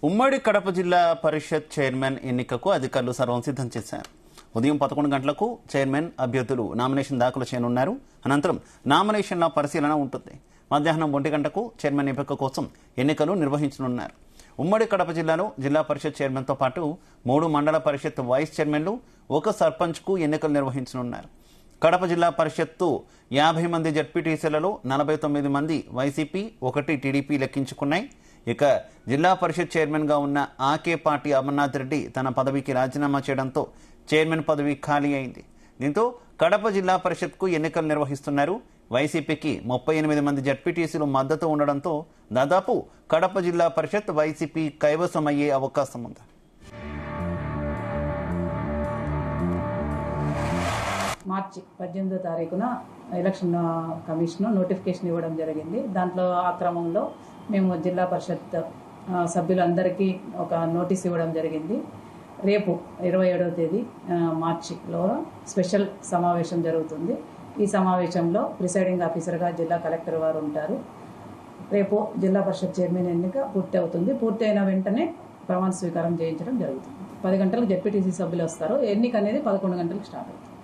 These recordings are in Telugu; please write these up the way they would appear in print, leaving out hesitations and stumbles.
ఉమ్మడి కడప జిల్లా పరిషత్ చైర్మన్ ఎన్నికకు అధికారులు సర్వం సిద్ధం చేశారు. ఉదయం 11 గంటలకు చైర్మన్ అభ్యర్థులు నామినేషన్ దాఖలు చేయనున్నారు. అనంతరం నామినేషన్ల పరిశీలన ఉంటుంది. మధ్యాహ్నం 1 గంటకు చైర్మన్ ఎంపిక కోసం ఎన్నికలు నిర్వహించనున్నారు. ఉమ్మడి కడప జిల్లాలో జిల్లా పరిషత్ చైర్మన్తో పాటు 3 మండల పరిషత్ వైస్ చైర్మన్లు, 1 సర్పంచ్కు ఎన్నికలు నిర్వహించనున్నారు. కడప జిల్లా పరిషత్తు 50 మంది జడ్పీటీసీలలో 49 మంది వైసీపీ, 1 టీడీపీ లెక్కించుకున్నాయి. ఇక జిల్లా పరిషత్ చైర్మన్గా ఉన్న ఆకేపాటి అమర్నాథ్ రెడ్డి తన పదవికి రాజీనామా చేయడంతో చైర్మన్ పదవి ఖాళీ అయింది. దీంతో కడప జిల్లా పరిషత్కు ఎన్నికలు నిర్వహిస్తున్నారు. వైసీపీకి 38 మంది జడ్పీటీసీలు మద్దతు ఉండడంతో దాదాపు కడప జిల్లా పరిషత్ వైసీపీ కైవసమయ్యే అవకాశం ఉంది. మార్చి 18వ తారీఖున ఎలక్షన్ కమిషన్ నోటిఫికేషన్ ఇవ్వడం జరిగింది. దాంట్లో ఆ క్రమంలో మేము జిల్లా పరిషత్ సభ్యులందరికీ ఒక నోటీస్ ఇవ్వడం జరిగింది. రేపు 27వ తేదీ మార్చిలో స్పెషల్ సమావేశం జరుగుతుంది. ఈ సమావేశంలో ప్రిసైడింగ్ ఆఫీసర్గా జిల్లా కలెక్టర్ వారు ఉంటారు. రేపు జిల్లా పరిషత్ చైర్మన్ ఎన్నిక పూర్తి అవుతుంది. పూర్తి అయిన వెంటనే ప్రమాణ స్వీకారం చేయించడం జరుగుతుంది. 10 గంటలకు జెడ్పీటీసీ సభ్యులు వస్తారు. ఎన్నిక అనేది 11 గంటలకు స్టార్ట్ అవుతుంది.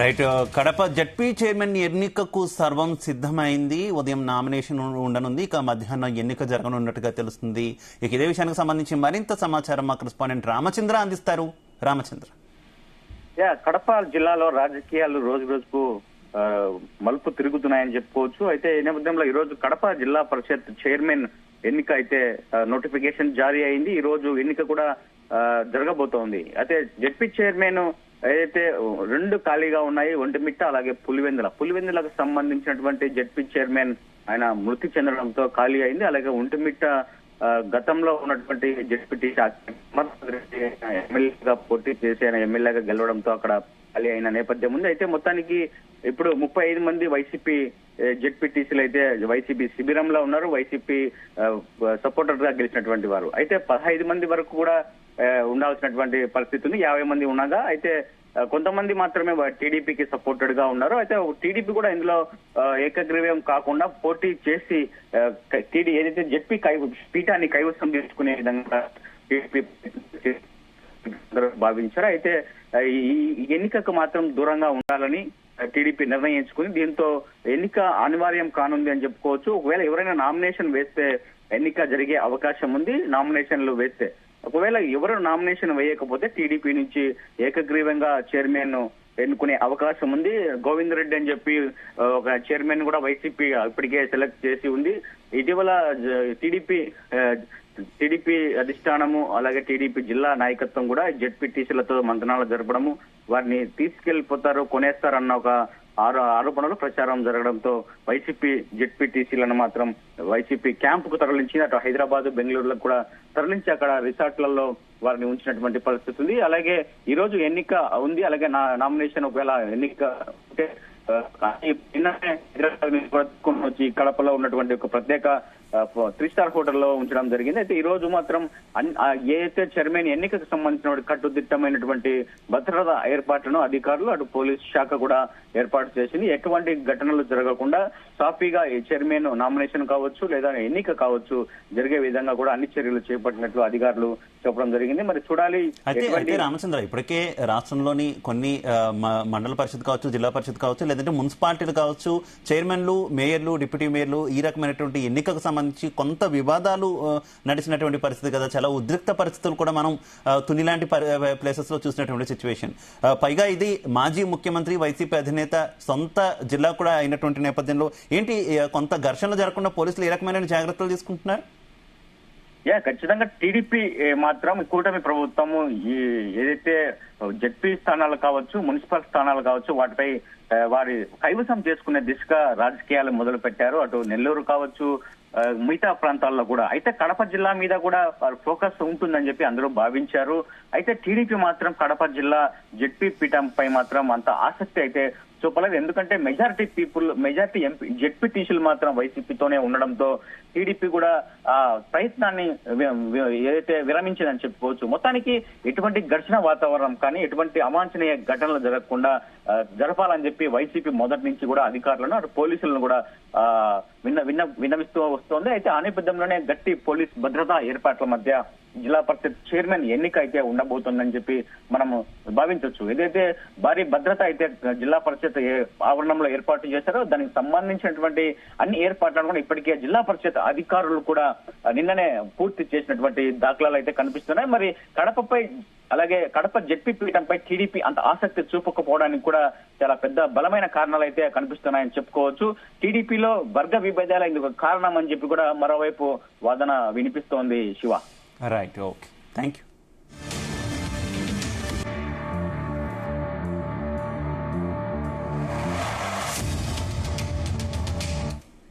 రైట్. కడప జడ్పీ చైర్మన్ ఎన్నికకు సర్వం సిద్ధమైంది. ఉదయం నామినేషన్ ఉండనుంది. ఇక మధ్యాహ్నం ఎన్నిక జరగనున్నట్టుగా తెలుస్తుంది. ఇక ఇదే విషయానికి సంబంధించి మరింత సమాచారం మా కరెస్పాండెంట్ రామచంద్ర అందిస్తారు. రామచంద్ర, కడప జిల్లాలో రాజకీయాలు రోజు రోజుకు మలుపు తిరుగుతున్నాయని చెప్పుకోవచ్చు. అయితే ఈ నేపథ్యంలో ఈ రోజు కడప జిల్లా పరిషత్ చైర్మన్ ఎన్నిక అయితే నోటిఫికేషన్ జారీ అయింది. ఈ రోజు ఎన్నిక కూడా జరగబోతోంది. అయితే జడ్పీ చైర్మన్ ఏదైతే 2 ఖాళీగా ఉన్నాయి, ఒంటిమిట్ట అలాగే పులివెందులకు సంబంధించినటువంటి జడ్పీ చైర్మన్ ఆయన మృతి చెందడంతో ఖాళీ అయింది. అలాగే ఒంటిమిట్ట గతంలో ఉన్నటువంటి జడ్పీ ఎమ్మెల్యేగా పోటీ చేసి ఆయన ఎమ్మెల్యేగా గెలవడంతో అక్కడ ఖాళీ అయిన నేపథ్యం ఉంది. అయితే మొత్తానికి ఇప్పుడు 35 మంది వైసీపీ జెడ్పీటీసీలు అయితే వైసీపీ శిబిరంలో ఉన్నారు. వైసీపీ సపోర్టర్ గా గెలిచినటువంటి వారు అయితే 15 మంది వరకు కూడా ఉండాల్సినటువంటి పరిస్థితి ఉంది. 50 మంది ఉండగా అయితే కొంతమంది మాత్రమే టీడీపీకి సపోర్టెడ్ గా ఉన్నారు. అయితే టీడీపీ కూడా ఇందులో ఏకగ్రీవం కాకుండా పోటీ చేసి ఏదైతే జెడ్పీ పీఠాన్ని కైవసం చేసుకునే విధంగా టీడీపీ భావించారు. అయితే ఈ ఎన్నికకు మాత్రం దూరంగా ఉండాలని టీడీపీ నిర్ణయించుకుని దీంతో ఎన్నిక అనివార్యం కానుంది అని చెప్పుకోవచ్చు. ఒకవేళ ఎవరైనా నామినేషన్ వేస్తే ఎన్నిక జరిగే అవకాశం ఉంది. నామినేషన్లు వేస్తే ఒకవేళ ఎవరు నామినేషన్ వేయకపోతే టీడీపీ నుంచి ఏకగ్రీవంగా చైర్మన్ ఎన్నుకునే అవకాశం ఉంది. గోవింద్ రెడ్డి అని చెప్పి ఒక చైర్మన్ కూడా వైసీపీ ఇప్పటికే సెలెక్ట్ చేసి ఉంది. ఇటీవల టీడీపీ అధిష్టానము అలాగే టీడీపీ జిల్లా నాయకత్వం కూడా జెడ్పీటీసీలతో మంతనాలు జరపడము, వారిని తీసుకెళ్లిపోతారు, కొనేస్తారన్న ఒక ఆరోపణలు ప్రచారం జరగడంతో వైసీపీ జెడ్పీటీసీలను మాత్రం వైసీపీ క్యాంపుకు తరలించి అటు హైదరాబాద్, బెంగళూరులకు కూడా తరలించి అక్కడ రిసార్ట్లలో వారిని ఉంచినటువంటి పరిస్థితి ఉంది. అలాగే ఈ రోజు ఎన్నిక ఉంది. అలాగే నామినేషన్ ఒకవేళ ఎన్నిక వచ్చి కడపలో ఉన్నటువంటి ఒక ప్రత్యేక 3 స్టార్ హోటల్లో ఉంచడం జరిగింది. అయితే ఈ రోజు మాత్రం ఏదైతే చైర్మన్ ఎన్నికకు సంబంధించిన కట్టుదిట్టమైనటువంటి భద్రతా ఏర్పాట్లను అధికారులు అటు పోలీస్ శాఖ కూడా ఏర్పాటు చేసింది. ఎటువంటి ఘటనలు జరగకుండా సాఫీగా ఈ చైర్మన్ నామినేషన్ కావచ్చు లేదా ఎన్నిక కావచ్చు జరిగే విధంగా కూడా అన్ని చర్యలు చేపట్టినట్లు అధికారులు చెప్పడం జరిగింది. మరి చూడాలి. అయితే రామచంద్ర, ఇప్పటికే రాష్ట్రంలోని కొన్ని మండల పరిషత్ కావచ్చు, జిల్లా పరిషత్ కావచ్చు, లేదంటే మున్సిపాలిటీలు కావచ్చు, చైర్మన్లు, మేయర్లు, డిప్యూటీ మేయర్లు ఈ రకమైనటువంటి ఎన్నికకు సంబంధించి కొంత వివాదాలు నడిచినటువంటి పరిస్థితి కదా. చాలా ఉద్రిక్త పరిస్థితులు కూడా మనం తుని లాంటి ప్లేసెస్ లో చూసినటువంటి సిచ్యువేషన్. పైగా ఇది మాజీ ముఖ్యమంత్రి వైసీపీ అధినేత సొంత జిల్లా కూడా అయినటువంటి నేపథ్యంలో ఏంటి కొంత ఘర్షణలు జరగకుండా పోలీసులు ఏ రకమైన జాగ్రత్తలు తీసుకుంటున్నారు? ఖచ్చితంగా టీడీపీ మాత్రం కూటమి ప్రభుత్వము ఏదైతే జడ్పీ స్థానాలు కావచ్చు, మున్సిపల్ స్థానాలు కావచ్చు, వాటిపై వారి కైవసం చేసుకునే దిశగా రాజకీయాలు మొదలు పెట్టారు. అటు నెల్లూరు కావచ్చు, మిగతా ప్రాంతాల్లో కూడా. అయితే కడప జిల్లా మీద కూడా ఫోకస్ ఉంటుందని చెప్పి అందరూ భావించారు. అయితే టీడీపీ మాత్రం కడప జిల్లా జెడ్పీ పీఠంపై మాత్రం అంత ఆసక్తి అయితే చూపలేదు. ఎందుకంటే మెజారిటీ ఎంపీ జెడ్పీటీసీలు మాత్రం వైసీపీతోనే ఉండడంతో టీడీపీ కూడా ఆ ప్రయత్నాన్ని ఏదైతే విరమించిందని చెప్పుకోవచ్చు. మొత్తానికి ఎటువంటి ఘర్షణ వాతావరణం కానీ ఎటువంటి అవాంఛనీయ ఘటనలు జరగకుండా జరపాలని చెప్పి వైసీపీ మొదటి నుంచి కూడా అధికారులను అటు పోలీసులను కూడా విన్నవిస్తూ వస్తోంది. అయితే ఆ నేపథ్యంలోనే గట్టి పోలీస్ భద్రతా ఏర్పాట్ల మధ్య జిల్లా పరిషత్ చైర్మన్ ఎన్నిక అయితే ఉండబోతోందని చెప్పి మనము భావించవచ్చు. ఏదైతే భారీ భద్రత అయితే జిల్లా పరిషత్ ఆవరణంలో ఏర్పాటు చేశారో దానికి సంబంధించినటువంటి అన్ని ఏర్పాట్లను కూడా ఇప్పటికే జిల్లా పరిషత్ అధికారులు కూడా నిన్ననే పూర్తి చేసినటువంటి దాఖలాలు అయితే కనిపిస్తున్నాయి. మరి కడపపై అలాగే కడప జెడ్పీ పీఠంపై టీడీపీ అంత ఆసక్తి చూపకపోవడానికి కూడా చాలా పెద్ద బలమైన కారణాలు అయితే కనిపిస్తున్నాయని చెప్పుకోవచ్చు. టీడీపీలో వర్గ విభేదాలు ఇందుకు కారణం అని చెప్పి కూడా మరోవైపు వాదన వినిపిస్తోంది. Shiva. Right, okay, thank you.